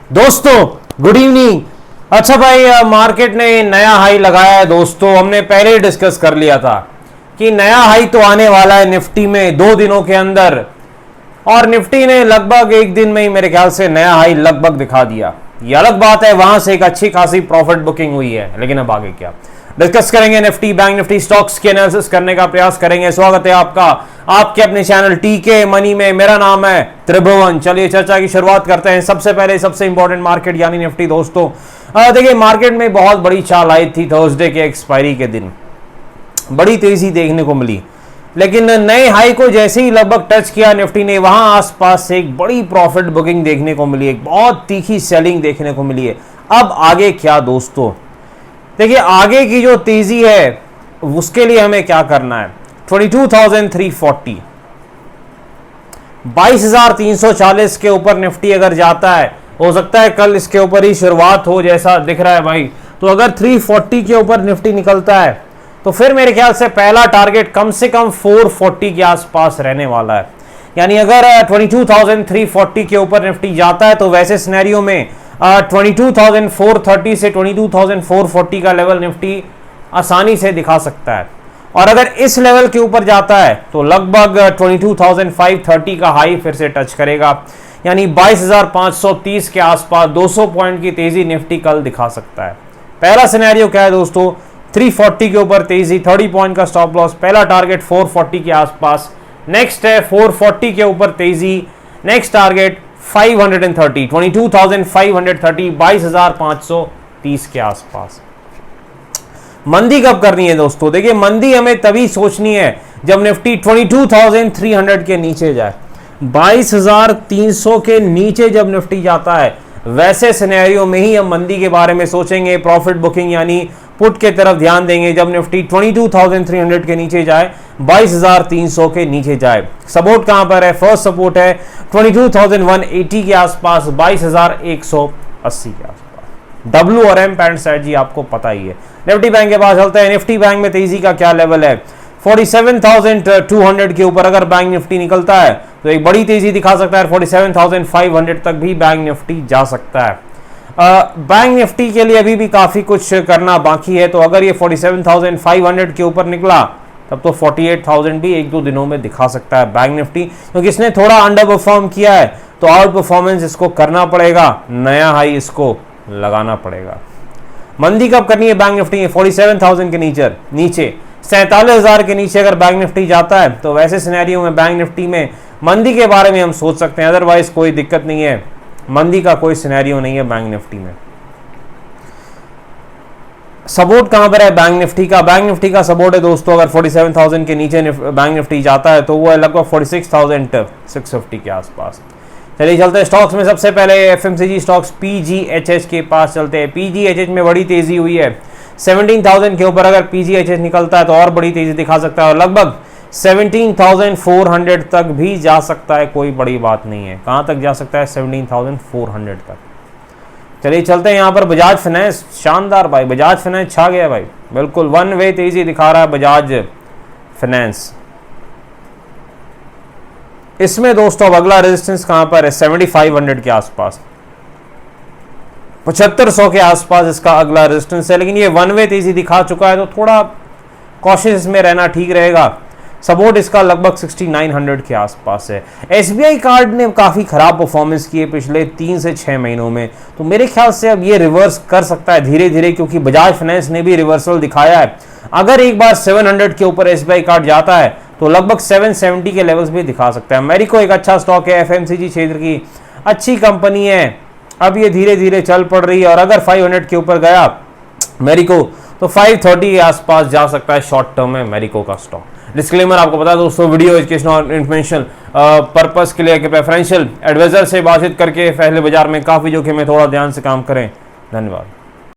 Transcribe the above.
दोस्तों good evening. अच्छा भाई, मार्केट ने नया हाई लगाया है दोस्तों। हमने पहले ही डिस्कस कर लिया था कि नया हाई तो आने वाला है निफ्टी में 2 दिनों के अंदर, और निफ्टी ने लगभग 1 दिन में ही मेरे ख्याल से नया हाई लगभग दिखा दिया। ये अलग बात है, वहां से एक अच्छी खासी प्रॉफिट बुकिंग हुई है, लेकिन अब आगे क्या डिस्कस करेंगे। निफ्टी बैंक निफ्टी स्टॉक्स के एनालिसिस करने का प्रयास करेंगे। स्वागत है आपका आपके अपने चैनल टीके मनी में। मेरा नाम है त्रिभुवन। चलिए चर्चा की शुरुआत करते हैं। सबसे पहले सबसे इंपॉर्टेंट मार्केट यानी निफ्टी दोस्तों। देखिए मार्केट में बहुत बड़ी चाल आई थी थर्सडे के एक्सपायरी के दिन, बड़ी तेजी देखने को मिली, लेकिन नए हाई को जैसे ही लगभग टच किया निफ्टी ने, वहां आसपास से एक बड़ी प्रॉफिट बुकिंग देखने को मिली, एक बहुत तीखी सेलिंग देखने को मिली है। अब आगे क्या दोस्तों, देखिए आगे की जो तेजी है उसके लिए हमें क्या करना है। 22,340 22,340 के ऊपर निफ्टी अगर जाता है, हो सकता है कल इसके ऊपर ही शुरुआत हो जैसा दिख रहा है भाई। तो अगर 340 के ऊपर निफ्टी निकलता है तो फिर मेरे ख्याल से पहला टारगेट कम से कम 440 के आसपास रहने वाला है। यानी अगर 22,340 के ऊपर निफ्टी जाता है तो वैसे सिनेरियो में 22,430 से 22,440 का लेवल निफ्टी आसानी से दिखा सकता है। और अगर इस लेवल के ऊपर जाता है तो लगभग 22,530 का हाई फिर से टच करेगा, यानी 22,530 के आसपास 200 पॉइंट की तेजी निफ्टी कल दिखा सकता है। पहला सिनेरियो क्या है दोस्तों, 340 के ऊपर तेजी, 30 पॉइंट का स्टॉप लॉस, पहला टारगेट 440 के आसपास। नेक्स्ट है 440 के ऊपर तेजी, नेक्स्ट टारगेट 530, 22,530, 22,530 के आसपास। मंदी कब करनी है दोस्तों, देखिए मंदी हमें तभी सोचनी है जब निफ्टी 22,300 के नीचे जाए। 22,300 के नीचे जब निफ्टी जाता है, वैसे सिनेरियो में ही हम मंदी के बारे में सोचेंगे, प्रॉफिट बुकिंग यानी पुट के तरफ ध्यान देंगे जब निफ्टी 22,300 के नीचे जाए, 22,300 के नीचे जाए। सपोर्ट कहां पर है, फर्स्ट सपोर्ट है 22,180 के आसपास, 22,180 के आसपास। डब्ल्यू और एम पैंट सेट जी आपको पता ही है। निफ्टी बैंक के पास चलते हैं। निफ्टी बैंक में तेजी का क्या लेवल है, 47,200 के ऊपर अगर बैंक निफ्टी निकलता है तो एक बड़ी तेजी दिखा सकता है। 47,500 तक भी बैंक निफ्टी जा सकता है। बैंक निफ्टी के लिए अभी भी काफी कुछ करना बाकी है, तो अगर ये 47,500 के ऊपर निकला तब तो 48,000 भी 1-2 दिनों में दिखा सकता है बैंक निफ्टी, क्योंकि इसने थोड़ा अंडर परफॉर्म किया है तो आउट परफॉर्मेंस इसको करना पड़ेगा, नया हाई इसको लगाना पड़ेगा। मंदी कब करनी है बैंक निफ्टी में, 47,000 के नीचे 47,000 के नीचे अगर बैंक निफ्टी जाता है तो वैसे सिनेरियो में बैंक निफ्टी में मंदी के बारे में हम सोच सकते हैं, अदरवाइज कोई दिक्कत नहीं है, मंदी का कोई सिनेरियो नहीं है बैंक निफ्टी में। सपोर्ट कहां पर है बैंक निफ्टी का, बैंक निफ्टी का सपोर्ट है दोस्तों अगर 47,000 के नीचे बैंक निफ्टी जाता है तो वो है लगभग 46,650 के आसपास। चलिए चलते हैं स्टॉक्स में। सबसे पहले एफएमसीजी स्टॉक्स पीजीएचएच के पास चलते हैं। पीजीएचएच में बड़ी तेजी हुई है, 17,000 के ऊपर अगर पीजीएचएच निकलता है तो और बड़ी तेजी दिखा सकता है, और लगभग 17,400 तक भी जा सकता है, कोई बड़ी बात नहीं है। कहां तक जा सकता है, 17,400 तक। चलिए चलते हैं यहाँ पर बजाज फाइनेंस। शानदार भाई, बजाज फाइनेंस छा गया भाई, बिल्कुल वन वे तेजी दिखा रहा है बजाज फाइनेंस। इसमें दोस्तों अब अगला रेजिस्टेंस कहां पर है, 7,500 के आसपास, 7,500 के आसपास इसका अगला रेजिस्टेंस है, लेकिन ये वन वे तेजी दिखा चुका है तो थोड़ा कॉशियस में रहना ठीक रहेगा। सपोर्ट इसका लगभग 6,900 के आसपास है। एसबीआई कार्ड ने काफी खराब परफॉर्मेंस की है पिछले 3 से 6 महीनों में, तो मेरे ख्याल से अब ये रिवर्स कर सकता है धीरे धीरे, क्योंकि बजाज फाइनेंस ने भी रिवर्सल दिखाया है। अगर एक बार 700 के ऊपर एसबीआई कार्ड जाता है तो लगभग 770 के लेवल्स भी दिखा सकता है। मैरिको एक अच्छा स्टॉक है, एफएमसीजी क्षेत्र की अच्छी कंपनी है, अब ये धीरे धीरे चल पड़ रही है, और अगर 500 के ऊपर गया मैरिको तो 530 के आसपास जा सकता है शॉर्ट टर्म में मैरिको का स्टॉक। डिस्क्लेमर आपको बता दोस्तों, वीडियो एजुकेशनल और इन्फॉर्मेशनल पर्पस के लिए प्रेफरेंशियल एडवाइजर से बातचीत करके पहले बाजार में काफी जोखिम है, थोड़ा ध्यान से काम करें। धन्यवाद।